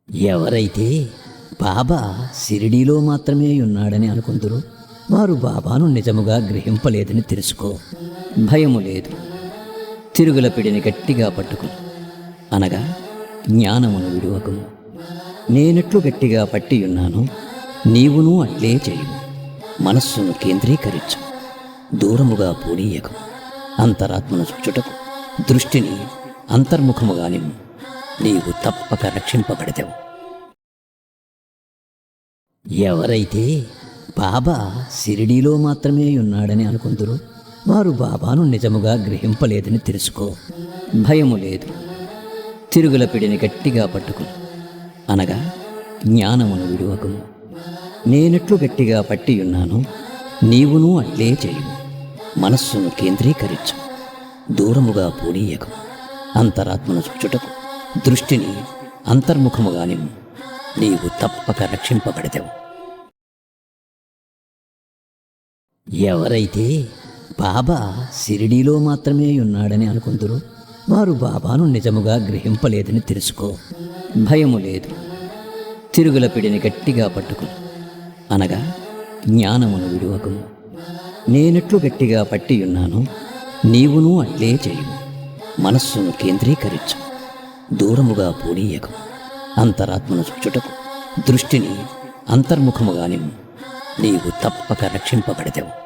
ఎవరైతే బాబా షిరిడీలో మాత్రమే ఉన్నాడని అనుకుందరో వారు బాబాను నిజముగా గ్రహింపలేదని తెలుసుకో. భయము లేదు. తిరుగుల పిడిని గట్టిగా పట్టుకుని అనగా జ్ఞానమును విడువకము. నేనెట్లు గట్టిగా పట్టి ఉన్నాను, నీవును అట్లే చేయు. మనస్సును కేంద్రీకరించు, దూరముగా పోనీయకు. అంతరాత్మను చూచుటకు దృష్టిని అంతర్ముఖముగా నిమ్ము. నీవు తప్పక రక్షింపబడతావు. ఎవరైతే బాబా షిరిడీలో మాత్రమే ఉన్నాడని అనుకుందరో వారు బాబాను నిజముగా గ్రహింపలేదని తెలుసుకో. భయము లేదు. తిరుగుల పిడిని గట్టిగా పట్టుకుని అనగా జ్ఞానమును విడువకము. నేనెట్లు గట్టిగా పట్టి ఉన్నాను, నీవును అట్లే చేయు. మనస్సును కేంద్రీకరించు, దూరముగా పోనీయకు. అంతరాత్మను చూచుటకు దృష్టిని అంతర్ముఖముగా నిమ్ము. నీవు తప్పక రక్షింపబడతావు. ఎవరైతే బాబా షిరిడీలో మాత్రమే ఉన్నాడని అనుకుందరో వారు బాబాను నిజముగా గ్రహింపలేదని తెలుసుకో. భయము లేదు. తిరుగుల పిడిని గట్టిగా పట్టుకుని అనగా జ్ఞానమును విడువకము. నేనెట్లు గట్టిగా పట్టి ఉన్నాను, నీవును అట్లే చేయు. మనస్సును కేంద్రీకరించు, దూరముగా పోనీయకు. అంతరాత్మను చూచుటకు దృష్టిని అంతర్ముఖముగా నిమ్ము. నీవు తప్పక రక్షింపబడతావు.